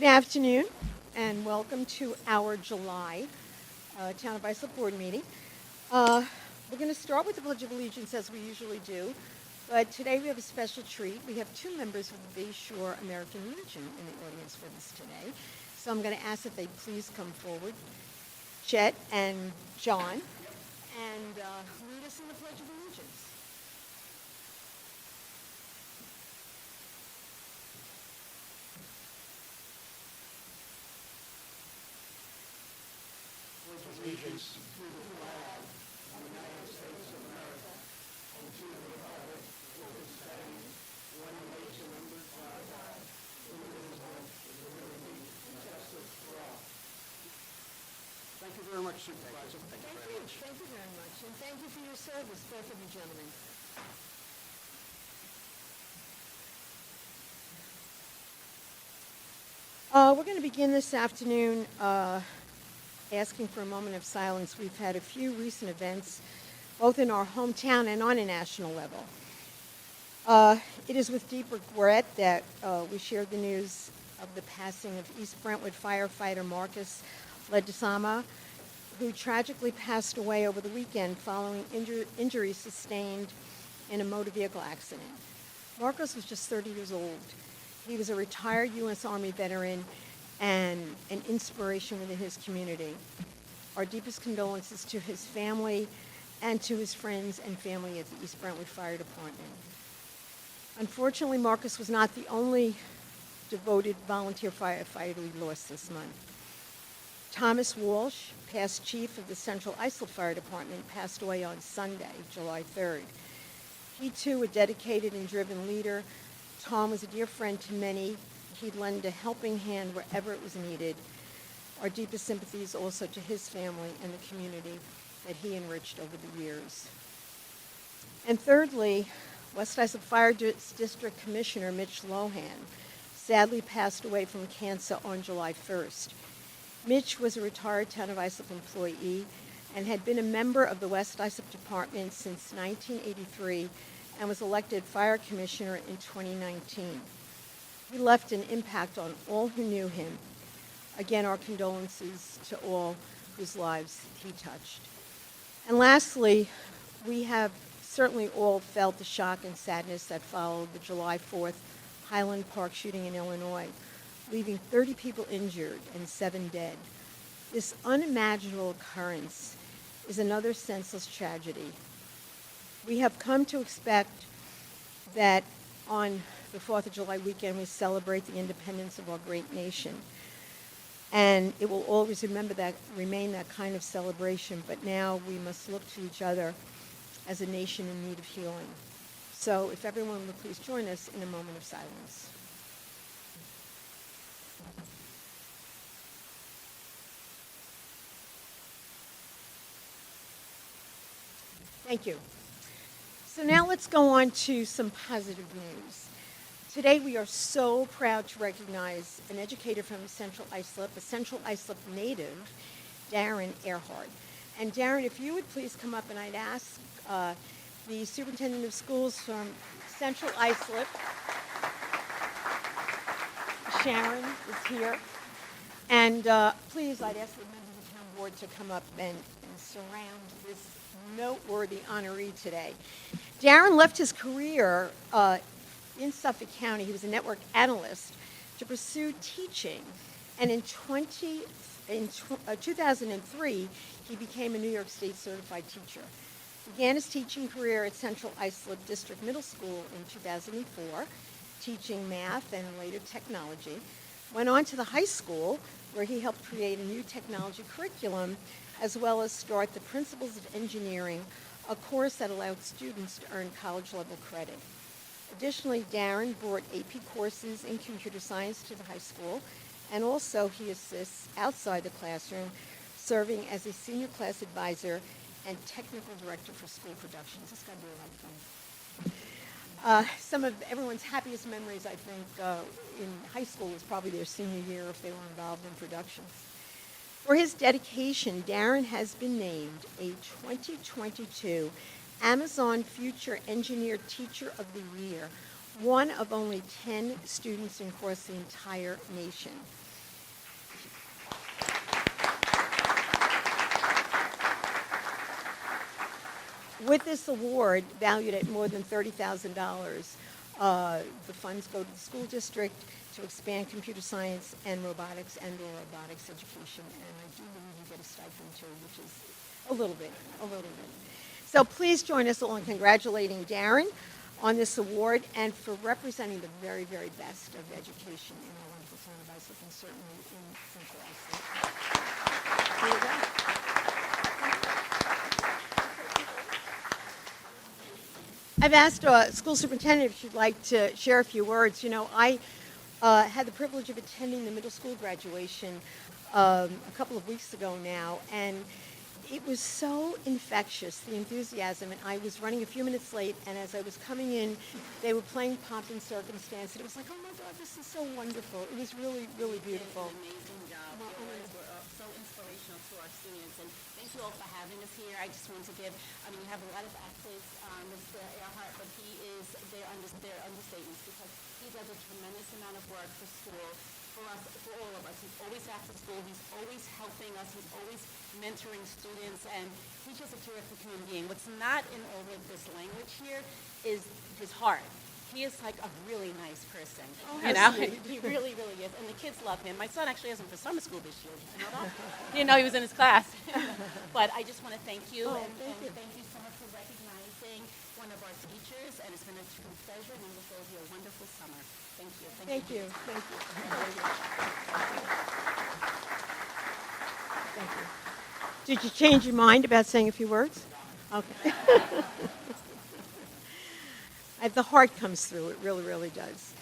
Good afternoon, and welcome to our July Town of Islip Board meeting. We're going to start with the Pledge of Allegiance as we usually do, but today we have a special treat. We have two members of the Bayshore American Legion in the audience with us today. So I'm going to ask that they please come forward, Chet and John, and lead us in the Pledge of Allegiance. Allegiance Thank you very much, Supervisor. Thank you very much. Thank you very much, and thank you for your service, both of you gentlemen. We're going to begin this afternoon asking for a moment of silence. We've had a few recent events, both in our hometown and on a national level. It is with deep regret that we shared the news of the passing of East Brentwood firefighter Marcus Ledesama, who tragically passed away over the weekend following injuries sustained in a motor vehicle accident. Marcus was just 30 years old. He was a retired U.S. Army veteran and an inspiration within his community. Our deepest condolences to his family and to his friends and family at the East Brentwood Fire Department. Unfortunately, Marcus was not the only devoted volunteer firefighter we lost this month. Thomas Walsh, past chief of the Central Islip Fire Department, passed away on Sunday, July 3rd. He too, a dedicated and driven leader. Tom was a dear friend to many. He'd lend a helping hand wherever it was needed. Our deepest sympathies also to his family and the community that he enriched over the years. And thirdly, West Islip Fire District Commissioner Mitch Lohan sadly passed away from cancer on July 1st. Mitch was a retired Town of Islip employee and had been a member of the West Islip Department since 1983 and was elected Fire Commissioner in 2019. He left an impact on all who knew him. Again, our condolences to all whose lives he touched. And lastly, we have certainly all felt the shock and sadness that followed the July 4th Highland Park shooting in Illinois, leaving 30 people injured and 7 dead. This unimaginable occurrence is another senseless tragedy. We have come to expect that on the 4th of July weekend we celebrate the independence of our great nation. And it will always remain that kind of celebration, but now we must look to each other as a nation in need of healing. So if everyone would please join us in a moment of silence. Thank you. So now let's go on to some positive news. Today we are so proud to recognize an educator from Central Islip, a Central Islip native, Darren Earhart. And Darren, if you would please come up, and I'd ask the superintendent of schools from Central Islip, Sharon is here. And please, I'd ask the members of the town board to come up and surround this noteworthy honoree today. Darren left his career in Suffolk County. He was a network analyst to pursue teaching. And in 2003, he became a New York State certified teacher. Began his teaching career at Central Islip District Middle School in 2004, teaching math and later technology. Went on to the high school, where he helped create a new technology curriculum, as well as start the Principles of Engineering, a course that allowed students to earn college-level credit. Additionally, Darren brought AP courses in computer science to the high school, and also he assists outside the classroom, serving as a senior class advisor and technical director for school productions. This is going to be a lot of fun. Some of everyone's happiest memories, I think, in high school was probably their senior year if they were involved in productions. For his dedication, Darren has been named a 2022 Amazon Future Engineer Teacher of the Year, one of only 10 students across the entire nation. With this award, valued at more than $30,000, the funds go to the school district to expand computer science and robotics and/or robotics education. And I do believe you get a stipend too, which is a little bit. So please join us all in congratulating Darren on this award and for representing the very, very best of education in our wonderful town of Islip and certainly in Central Islip. Here you go. I've asked school superintendent if she'd like to share a few words. You know, I had the privilege of attending the middle school graduation a couple of weeks ago now, and it was so infectious, the enthusiasm, and I was running a few minutes late, and as I was coming in, they were playing Pomp and Circumstance, and it was like, oh my God, this is so wonderful. It was really, really beautiful. You did an amazing job. You guys were so inspirational to our students, and thank you all for having us here. I just wanted to give, we have a lot of accolades on Mr. Earhart, but they're understatements because he does a tremendous amount of work for school, for us, for all of us. He's always after school. He's always helping us. He's always mentoring students, and he's just a terrific human being. What's not in all of this language here is his heart. He is like a really nice person. Oh, you how know, sweet. he really, really is. And the kids love him. My son actually has him for summer school this year. Did you know that? Didn't know he was in his class. But I just want to thank you, Oh, and thank you. thank you so much for recognizing one of our teachers. And it's been a true pleasure, and we wish all of you a wonderful summer. Thank you. Thank you. Thank you. Thank you. Did you change your mind about saying a few words? Okay. The heart comes through. It really, really does.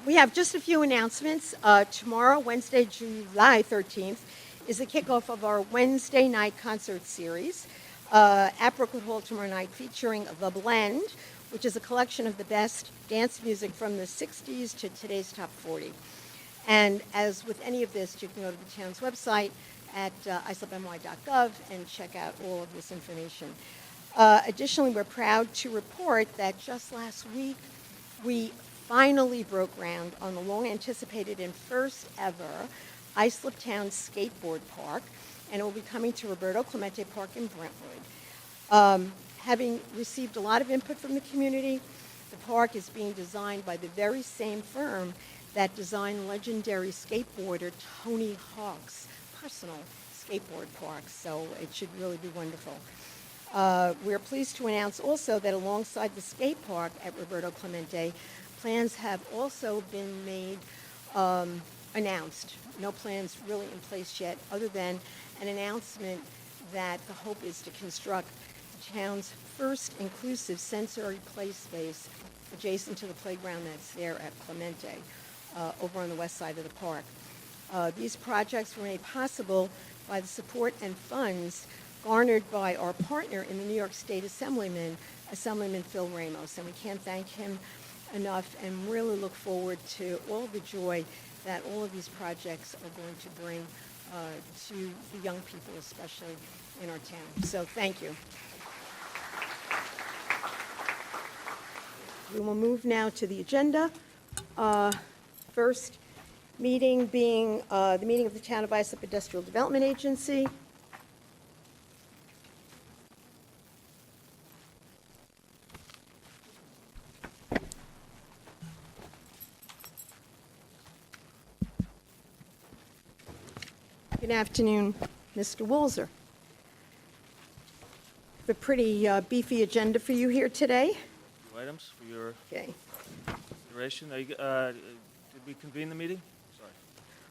We have just a few announcements. Tomorrow, Wednesday, July 13th, is the kickoff of our Wednesday night concert series at Brooklyn Hall tomorrow night, featuring The Blend, which is a collection of the best dance music from the 60s to today's top 40. And as with any of this, you can go to the town's website at islipny.gov and check out all of this information. Additionally, we're proud to report that just last week, we finally broke ground on the long-anticipated and first ever Islip Town Skateboard Park, and it will be coming to Roberto Clemente Park in Brentwood. Having received a lot of input from the community, the park is being designed by the very same firm that designed legendary skateboarder Tony Hawk's personal skateboard park, so it should really be wonderful. We're pleased to announce also that alongside the skate park at Roberto Clemente, plans have also been made, announced. No plans really in place yet, other than an announcement that the hope is to construct the town's first inclusive sensory play space adjacent to the playground that's there at Clemente, over on the west side of the park. These projects were made possible by the support and funds garnered by our partner in the New York State Assemblyman Phil Ramos, and we can't thank him enough and really look forward to all the joy that all of these projects are going to bring to the young people, especially in our town. So thank you. We will move now to the agenda. First meeting being the meeting of the Town of Islip Industrial Development Agency. Good afternoon, Mr. Walzer. A pretty beefy agenda for you here today. Items for your Okay. consideration. Did we convene the meeting? Sorry.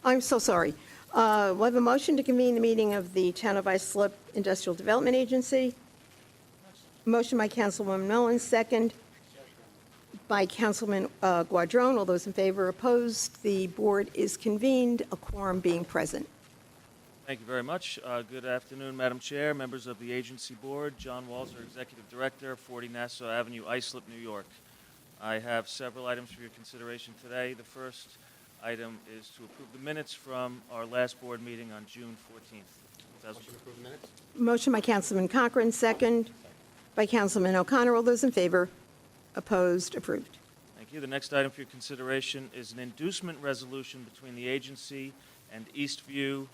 I'm so sorry. We'll have a motion to convene the meeting of the Town of Islip Industrial Development Agency. Motion by Councilwoman Mullins, second by Councilman Guadrone. All those in favor, opposed. The board is convened, a quorum being present. Thank you very much. Good afternoon, Madam Chair, members of the agency board. John Walzer, Executive Director, 40 Nassau Avenue, Islip, New York. I have several items for your consideration today. The first item is to approve the minutes from our last board meeting on June 14th. Motion to approve the minutes? Motion by Councilman Cochran, second by Councilman O'Connor. All those in favor, opposed, approved. Thank you. The next item for your consideration is an inducement resolution between the agency and Eastview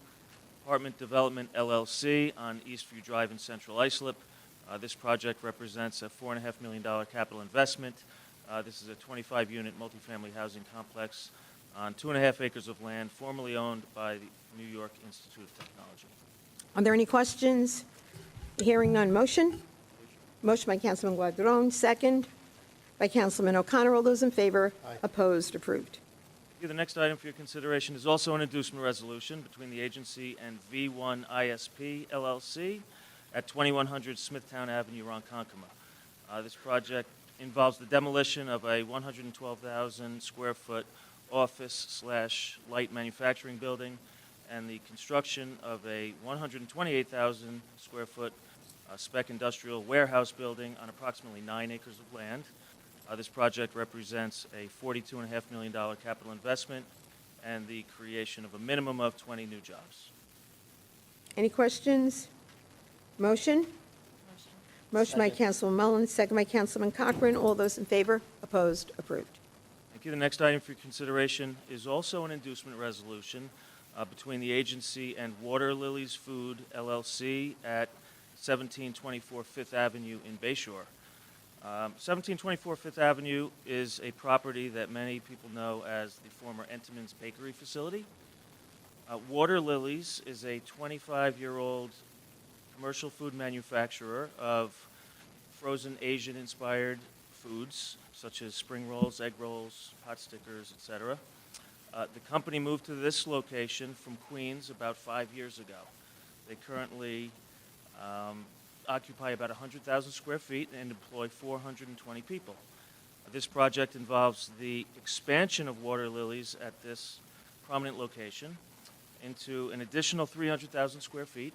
Apartment Development LLC on Eastview Drive in Central Islip. This project represents a $4.5 million capital investment. This is a 25-unit multifamily housing complex on 2.5 acres of land formerly owned by the New York Institute of Technology. Are there any questions? Hearing none, motion? Motion by Councilman Guadron, second by Councilman O'Connor. All those in favor? Opposed? Approved. The next item for your consideration is also an inducement resolution between the agency and V1 ISP LLC at 2100 Smithtown Avenue, Ronkonkoma. This project involves the demolition of a 112,000 square foot office/light manufacturing building and the construction of a 128,000 square foot spec industrial warehouse building on approximately 9 acres of land. This project represents a $42.5 million capital investment and the creation of a minimum of 20 new jobs. Any questions? Motion? Motion by Councilman Mullen, second by Councilman Cochran. All those in favor? Opposed? Approved. Thank you. The next item for your consideration is also an inducement resolution between the agency and Water Lilies Food LLC at 1724 Fifth Avenue in Bayshore. 1724 Fifth Avenue is a property that many people know as the former Entenmann's Bakery facility. Water Lilies is a 25-year-old commercial food manufacturer of frozen Asian-inspired foods, such as spring rolls, egg rolls, pot stickers, etc. The company moved to this location from Queens about 5 years ago. They currently occupy about 100,000 square feet and employ 420 people. This project involves the expansion of Water Lilies at this prominent location into an additional 300,000 square feet.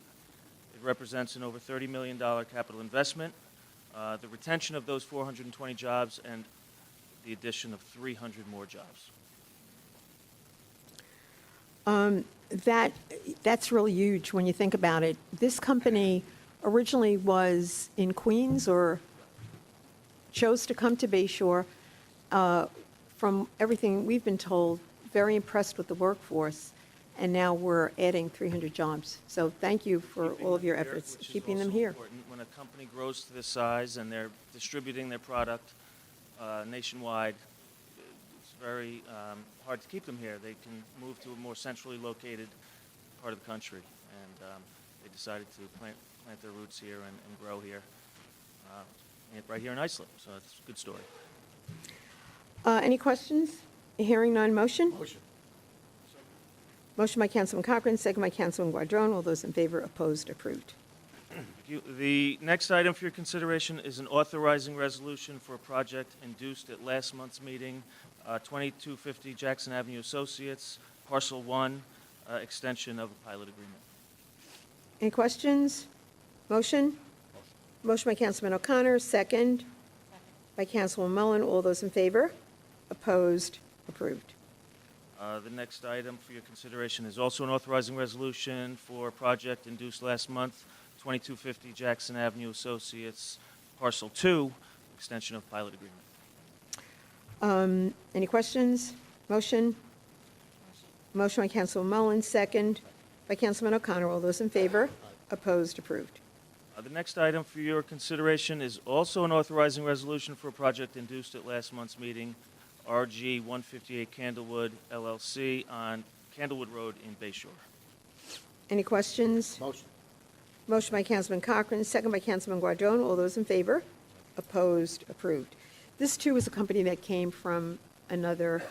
It represents an over $30 million capital investment, the retention of those 420 jobs, and the addition of 300 more jobs. That's really huge when you think about it. This company originally was in Queens or chose to come to Bayshore. From everything we've been told, very impressed with the workforce, and now we're adding 300 jobs. So thank you for all of your Keeping them here, efforts, which is keeping them also here. important. When a company grows to this size and they're distributing their product nationwide, it's very hard to keep them here. They can move to a more centrally located part of the country, and they decided to plant their roots here and grow here, right here in Islip. So it's a good story. Any questions? Hearing none, motion? Motion. Motion by Councilman Cochran, second by Councilman Guadron. All those in favor, opposed, approved. The next item for your consideration is an authorizing resolution for a project induced at last month's meeting, 2250 Jackson Avenue Associates, Parcel 1, extension of a pilot agreement. Any questions? Motion? Motion by Councilman O'Connor, second by Councilman Mullen. All those in favor? Opposed? Approved. The next item for your consideration is also an authorizing resolution for a project induced last month, 2250 Jackson Avenue Associates, Parcel 2, extension of pilot agreement. Any questions? Motion? Motion by Councilman Mullen, second by Councilman O'Connor. All those in favor? Opposed? Approved. The next item for your consideration is also an authorizing resolution for a project induced at last month's meeting, RG 158 Candlewood LLC on Candlewood Road in Bayshore. Any questions? Motion. Motion by Councilman Cochran, second by Councilman Guadron. All those in favor? Opposed? Approved. This, too, is a company that came from another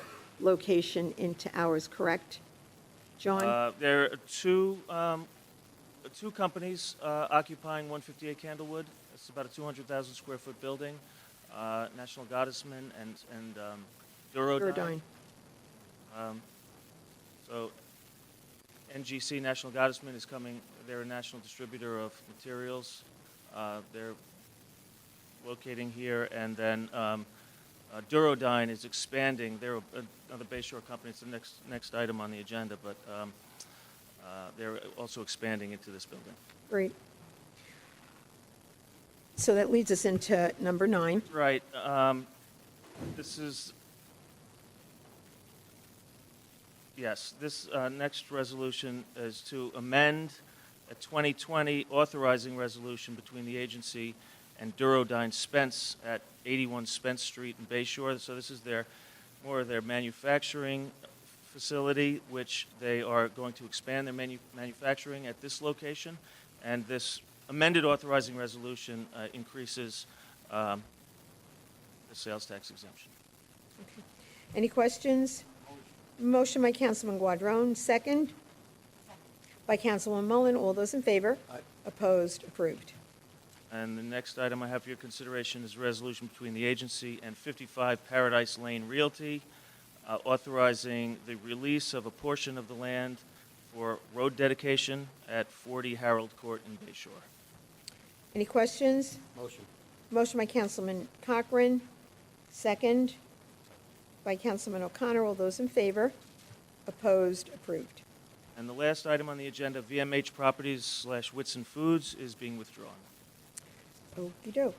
location into ours, correct? John? There are two companies occupying 158 Candlewood. It's about a 200,000 square foot building. National Gottesman and Durodyne. Durodyne. So NGC, National Gottesman, is coming. They're a national distributor of materials. They're locating here, and then Durodyne is expanding. They're another Bayshore company. It's the next item on the agenda, but they're also expanding into this building. Great. So that leads us into number 9. Right. This is, yes, this next resolution is to amend a 2020 authorizing resolution between the agency and Durodyne Spence at 81 Spence Street in Bay Shore. So this is more of their manufacturing facility, which they are going to expand their manufacturing at this location. And this amended authorizing resolution increases the sales tax exemption. Okay. Any questions? Motion by Councilman Guadrone, second. By Councilman Mullen. All those in favor? Aye. Opposed? Approved. And the next item I have for your consideration is a resolution between the agency and 55 Paradise Lane Realty, authorizing the release of a portion of the land for road dedication at 40 Harold Court in Bay Shore. Any questions? Motion. Motion by Councilman Cochran, second. By Councilman O'Connor. All those in favor? Opposed? Approved. And the last item on the agenda, VMH Properties / Whitson Foods, is being withdrawn. Okey-doke.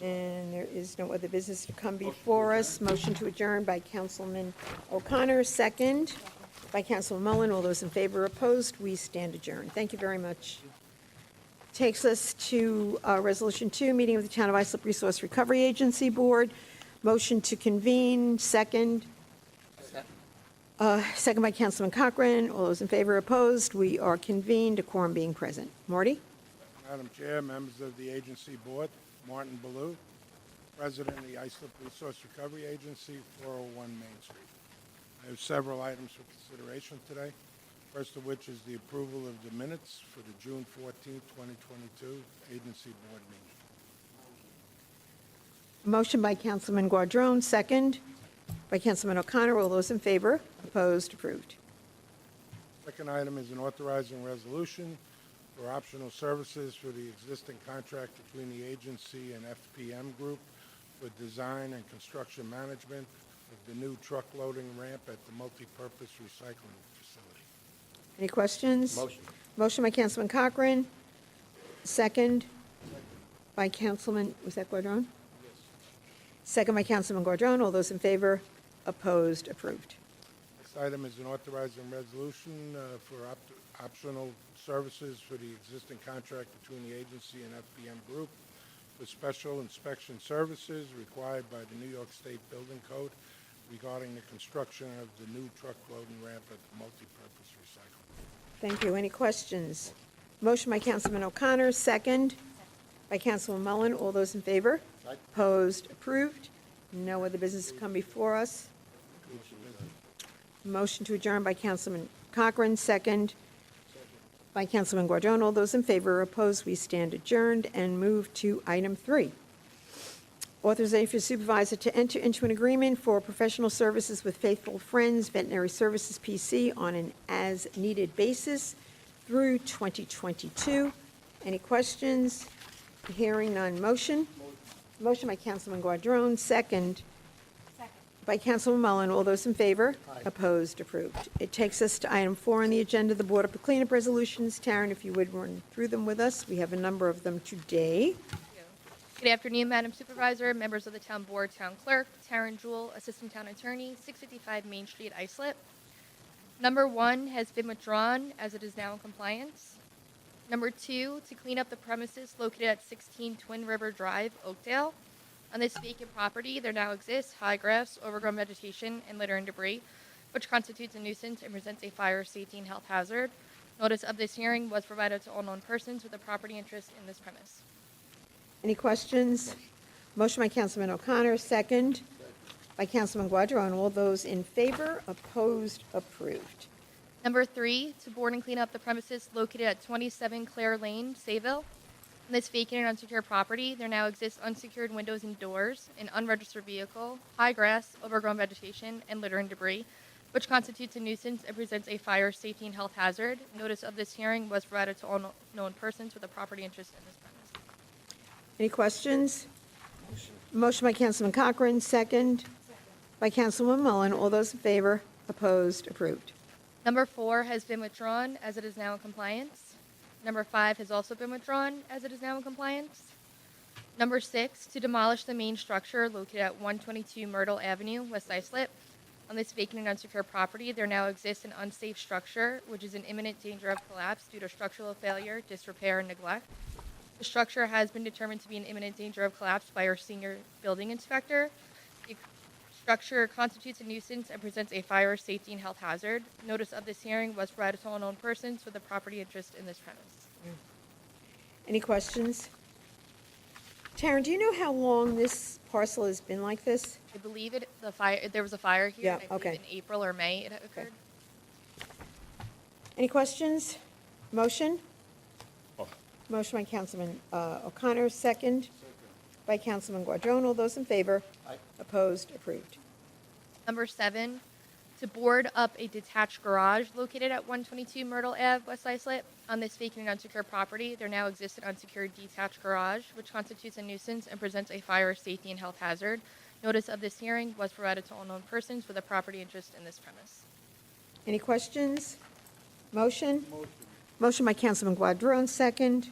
And there is no other business to come before us. Motion to adjourn by Councilman O'Connor, second. By Councilman Mullen. All those in favor? Opposed? We stand adjourned. Thank you very much. Takes us to Resolution 2, meeting of the Town of Islip Resource Recovery Agency Board. Motion to convene, second. Second by Councilman Cochran. All those in favor? Opposed? We are convened, a quorum being present. Marty? Madam Chair, members of the agency board, Martin Ballou, President of the Islip Resource Recovery Agency, 401 Main Street. I have several items for consideration today, first of which is the approval of the minutes for the June 14, 2022 agency board meeting. Motion by Councilman Guadrone, second. By Councilman O'Connor. All those in favor? Opposed? Approved. Second item is an authorizing resolution for optional services for the existing contract between the agency and FPM Group for design and construction management of the new truck loading ramp at the multipurpose recycling facility. Any questions? Motion. Motion by Councilman Cochran, second. By Councilman, was that Guadrone? Second by Councilman Guadrone. All those in favor? Opposed? Approved. Next item is an authorizing resolution for optional services for the existing contract between the agency and FPM Group for special inspection services required by the New York State Building Code regarding the construction of the new truck loading ramp at the multipurpose recycling. Thank you. Any questions? Motion by Councilman O'Connor, second. By Councilman Mullen. All those in favor? Aye. Opposed? Approved. No other business to come before us. Motion to adjourn by Councilman Cochran, second. By Councilman Guadrone. All those in favor or opposed, we stand adjourned and move to item 3. Authorization for supervisor to enter into an agreement for professional services with Faithful Friends Veterinary Services, P.C. on an as-needed basis through 2022. Any questions? Hearing none. Motion? Motion by Councilman Guadrone, second. By Councilman Mullen. All those in favor? Aye. Opposed? Approved. It takes us to item 4 on the agenda, the Board of Cleanup Resolutions. Taryn, if you would run through them with us. We have a number of them today. Good afternoon, Madam Supervisor, members of the Town Board, Town Clerk, Taryn Jewell, Assistant Town Attorney, 655 Main Street, Islip. Number 1 has been withdrawn as it is now in compliance. Number 2, to clean up the premises located at 16 Twin River Drive, Oakdale. On this vacant property, there now exists high grass, overgrown vegetation, and litter and debris, which constitutes a nuisance and presents a fire, safety, and health hazard. Notice of this hearing was provided to all known persons with a property interest in this premise. Any questions? Motion by Councilman O'Connor, second. By Councilman Guadrone. All those in favor? Opposed? Approved. Number 3, to board and clean up the premises located at 27 Clare Lane, Sayville. On this vacant and unsecured property, there now exists unsecured windows and doors, an unregistered vehicle, high grass, overgrown vegetation, and litter and debris, which constitutes a nuisance and presents a fire, safety, and health hazard. Notice of this hearing was provided to all known persons with a property interest in this premise. Any questions? Motion by Councilman Cochran, second. By Councilman Mullen. All those in favor? Opposed? Approved. Number 4 has been withdrawn as it is now in compliance. Number 5 has also been withdrawn as it is now in compliance. Number 6, to demolish the main structure located at 122 Myrtle Avenue, West Islip. On this vacant and unsecured property, there now exists an unsafe structure, which is in imminent danger of collapse due to structural failure, disrepair, and neglect. The structure has been determined to be in imminent danger of collapse by our senior building inspector. The structure constitutes a nuisance and presents a fire, safety, and health hazard. Notice of this hearing was provided to all known persons with a property interest in this premise. Any questions? Taryn, do you know how long this parcel has been like this? I believe there was a fire here. Yeah, I believe okay. in April or May it occurred. Any questions? Motion? Motion by Councilman O'Connor, second by Councilman Guadrone. All those in favor? Opposed? Approved. Number 7, to board up a detached garage located at 122 Myrtle Ave, West Islip. On this vacant and unsecured property, there now exists an unsecured detached garage, which constitutes a nuisance and presents a fire, safety, and health hazard. Notice of this hearing was provided to all known persons with a property interest in this premise. Any questions? Motion? Motion by Councilman Guadrone, second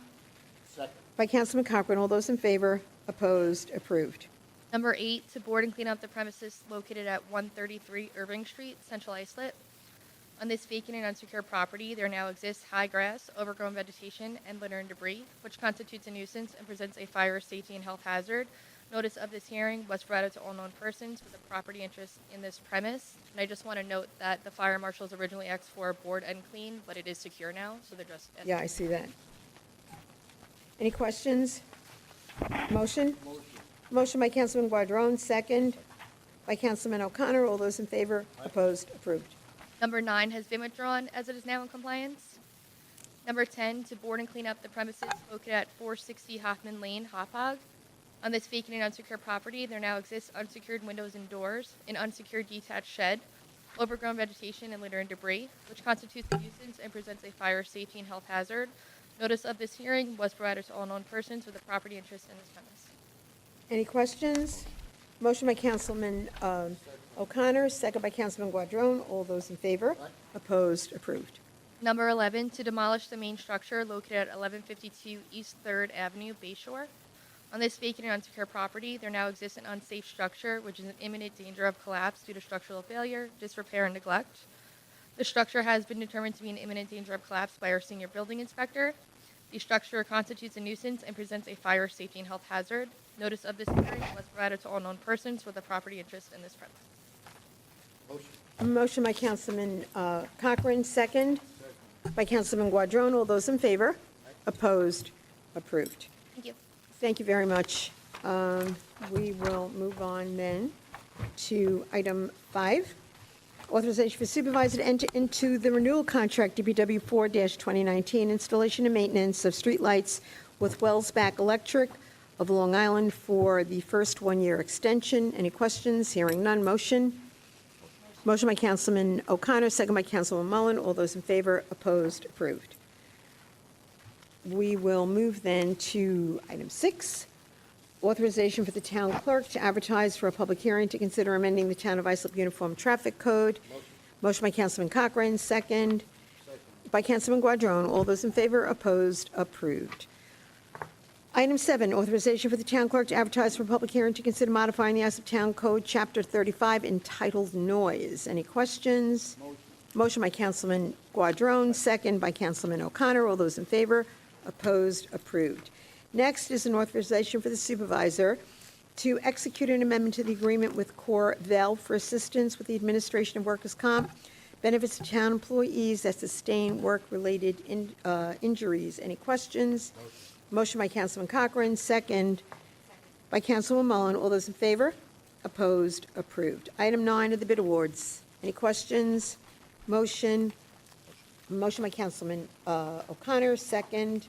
by Councilman Cochran. All those in favor? Opposed? Approved. Number 8, to board and clean up the premises located at 133 Irving Street, Central Islip. On this vacant and unsecured property, there now exists high grass, overgrown vegetation, and litter and debris, which constitutes a nuisance and presents a fire, safety, and health hazard. Notice of this hearing was provided to all known persons with a property interest in this premise. And I just want to note that the fire marshals originally asked for board and clean, but it is secure now, so they're just... Yeah, I see that. Any questions? Motion? Motion by Councilman Guadrone, second by Councilman O'Connor. All those in favor? Opposed? Approved. Number 9 has been withdrawn as it is now in compliance. Number 10, to board and clean up the premises located at 460 Hoffman Lane, Hauppauge. On this vacant and unsecured property, there now exists unsecured windows and doors, an unsecured detached shed, overgrown vegetation, and litter and debris, which constitutes a nuisance and presents a fire, safety, and health hazard. Notice of this hearing was provided to all known persons with a property interest in this premise. Any questions? Motion by Councilman O'Connor, second by Councilman Guadrone. All those in favor? Opposed? Approved. Number 11, to demolish the main structure located at 1152 East 3rd Avenue, Bayshore. On this vacant and unsecured property, there now exists an unsafe structure, which is in imminent danger of collapse due to structural failure, disrepair, and neglect. The structure has been determined to be in imminent danger of collapse by our senior building inspector. The structure constitutes a nuisance and presents a fire, safety, and health hazard. Notice of this hearing was provided to all known persons with a property interest in this premise. Motion by Councilman Cochran, second by Councilman Guadrone. All those in favor? Opposed? Approved. Thank you. Thank you very much. We will move on then to item 5. Authorization for supervisor to enter into the renewal contract, DPW 4-2019, installation and maintenance of streetlights with Wellsback Electric of Long Island for the first one-year extension. Any questions? Hearing none. Motion? Motion by Councilman O'Connor, second by Councilman Mullen. All those in favor? Opposed? Approved. We will move then to item 6. Authorization for the town clerk to advertise for a public hearing to consider amending the Town of Islip Uniform Traffic Code. Motion by Councilman Cochran, second by Councilman Guadrone. All those in favor? Opposed? Approved. Item 7, authorization for the town clerk to advertise for a public hearing to consider modifying the Islip Town Code, Chapter 35, entitled Noise. Any questions? Motion by Councilman Guadrone, second by Councilman O'Connor. All those in favor? Opposed? Approved. Next is an authorization for the supervisor to execute an amendment to the agreement with Core Vel for assistance with the administration of workers' comp benefits to town employees that sustain work-related injuries. Any questions? Motion by Councilman Cochran, second by Councilman Mullen. All those in favor? Opposed? Approved. Item 9 of the bid awards. Any questions? Motion by Councilman O'Connor, second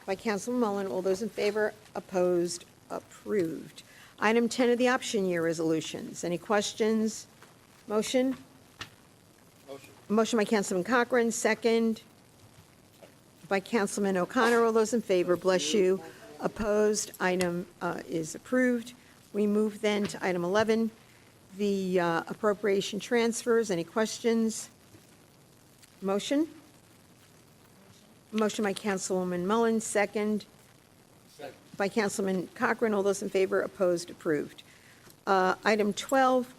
by Councilman Mullen. All those in favor? Opposed? Approved. Item 10 of the option year resolutions. Any questions? Motion? Motion by Councilman Cochran, second by Councilman O'Connor. All those in favor, bless you. Opposed? Item is approved. We move then to item 11, the appropriation transfers. Any questions? Motion? Motion by Councilwoman Mullen, second by Councilman Cochran. All those in favor, opposed, approved. Item 12,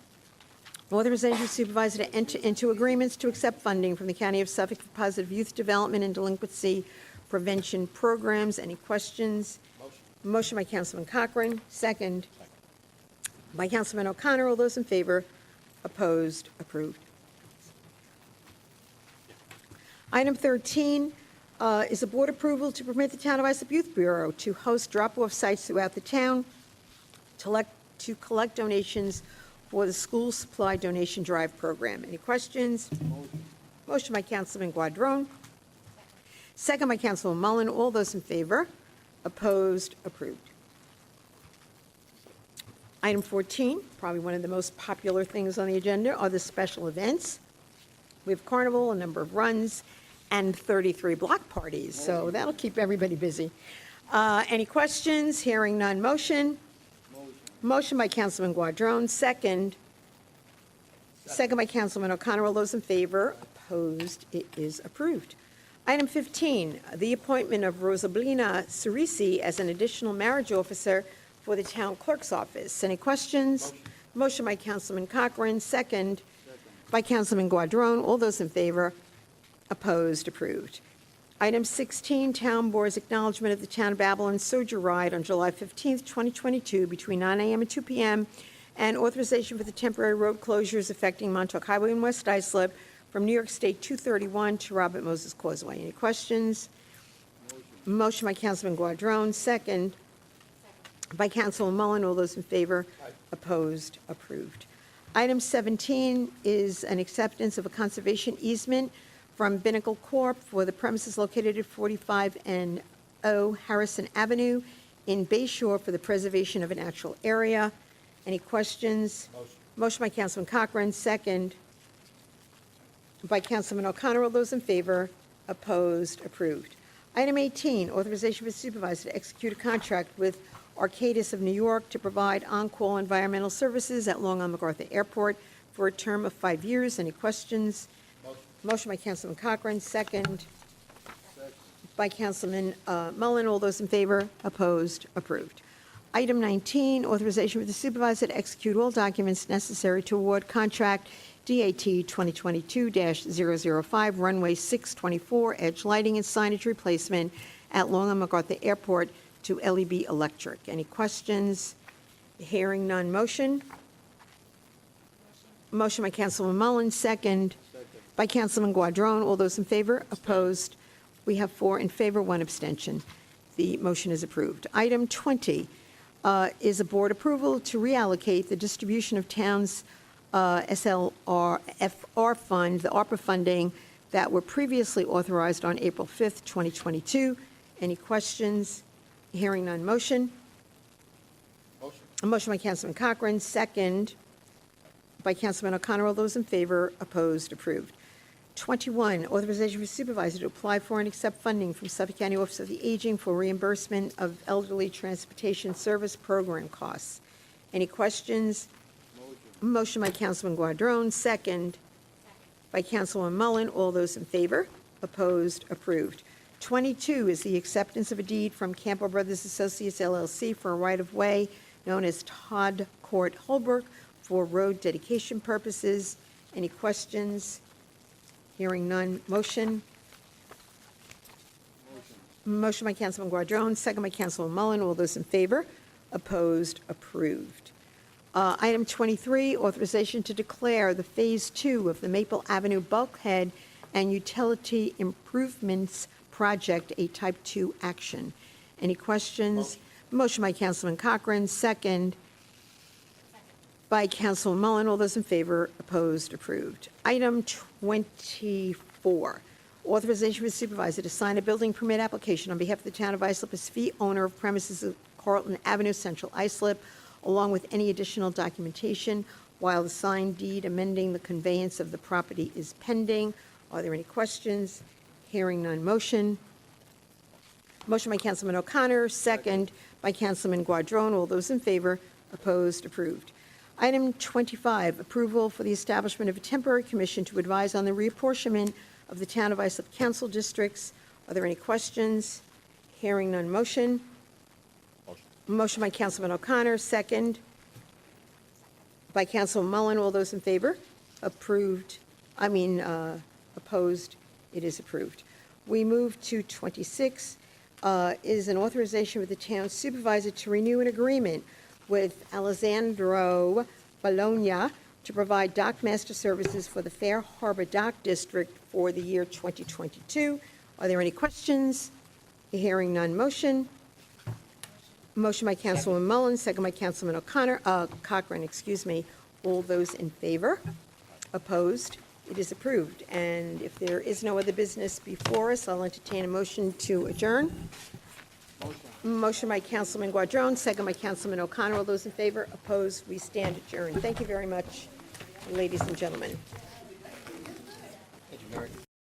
Authorization supervisor to enter into agreements to accept funding from the County of Suffolk for positive youth development and delinquency prevention programs. Any questions? Motion by Councilman Cochran, second by Councilman O'Connor. All those in favor? Opposed? Approved. Item 13 is a board approval to permit the Town of Islip Youth Bureau to host drop-off sites throughout the town to collect donations for the school supply donation drive program. Any questions? Motion by Councilman Guadrone, second by Councilman Mullen. All those in favor? Opposed? Approved. Item 14, probably one of the most popular things on the agenda, are the special events. We have carnival, a number of runs, and 33 block parties, so that'll keep everybody busy. Any questions? Hearing none. Motion? Motion by Councilman Guadrone, second by Councilman O'Connor. All those in favor? Opposed? It is approved. Item 15, the appointment of Rosablina Cerisi as an additional marriage officer for the town clerk's office. Any questions? Motion by Councilman Cochran, second by Councilman Guadrone. All those in favor? Opposed? Approved. Item 16, Town Board's acknowledgment of the Town of Babylon Sojourn Ride on July 15th, 2022, between 9 a.m. and 2 p.m., and authorization for the temporary road closures affecting Montauk Highway in West Islip from New York State 231 to Robert Moses Causeway. Any questions? Motion by Councilman Guadrone, second by Councilman Mullen. All those in favor? Opposed? Approved. Item 17 is an acceptance of a conservation easement from Binnacle Corp. for the premises located at 45 and O Harrison Avenue in Bayshore for the preservation of a natural area. Any questions? Motion by Councilman Cochran, second by Councilman O'Connor. All those in favor? Opposed? Approved. Item 18, authorization for the supervisor to execute a contract with Arcadis of New York to provide on-call environmental services at Long Island MacArthur Airport for a term of 5 years. Any questions? Motion by Councilman Cochran, second by Councilman Mullen. All those in favor? Opposed? Approved. Item 19, authorization for the supervisor to execute all documents necessary to award contract DAT 2022-005 runway 624 edge lighting and signage replacement at Long Island MacArthur Airport to LEB Electric. Any questions? Hearing none. Motion? Motion by Councilman Mullen, second by Councilman Guadrone. All those in favor? Opposed? We have 4 in favor, 1 abstention. The motion is approved. Item 20 is a board approval to reallocate the distribution of town's SLR fund, the ARPA funding that were previously authorized on April 5th, 2022. Any questions? Hearing none. Motion? A motion by Councilman Cochran, second by Councilman O'Connor. All those in favor? Opposed? Approved. 21, authorization for supervisor to apply for and accept funding from Suffolk County Office of the Aging for reimbursement of elderly transportation service program costs. Any questions? Motion by Councilman Guadrone, second by Councilman Mullen. All those in favor? Opposed? Approved. 22 is the acceptance of a deed from Campo Brothers Associates LLC for a right-of-way known as Todd Court Holbrook for road dedication purposes. Any questions? Hearing none. Motion? Motion by Councilman Guadrone, second by Councilman Mullen. All those in favor? Opposed? Approved. Item 23, authorization to declare the Phase 2 of the Maple Avenue Bulkhead and Utility Improvements Project a Type 2 action. Any questions? Motion by Councilman Cochran, second by Councilman Mullen. All those in favor? Opposed? Approved. Item 24, authorization for the supervisor to sign a building permit application on behalf of the town of Islip as fee owner of premises of Carlton Avenue, Central Islip, along with any additional documentation, while the signed deed amending the conveyance of the property is pending. Are there any questions? Hearing none. Motion? Motion by Councilman O'Connor, second by Councilman Guadrone. All those in favor? Opposed? Approved. Item 25, approval for the establishment of a temporary commission to advise on the reapportionment of the Town of Islip council districts. Are there any questions? Hearing none. Motion? Motion by Councilman O'Connor, second by Councilman Mullen. All those in favor? Opposed? It is approved. We move to 26, is an authorization with the town supervisor to renew an agreement with Alessandro Bologna to provide dock master services for the Fair Harbor Dock District for the year 2022. Are there any questions? Hearing none. Motion. Motion by Councilwoman Mullen, second by Councilman Cochran, excuse me. All those in favor? Opposed? It is approved. And if there is no other business before us, I'll entertain a motion to adjourn. Motion by Councilman Guadrone, second by Councilman O'Connor. All those in favor? Opposed? We stand adjourned. Thank you very much, ladies and gentlemen. Thank you, Mary.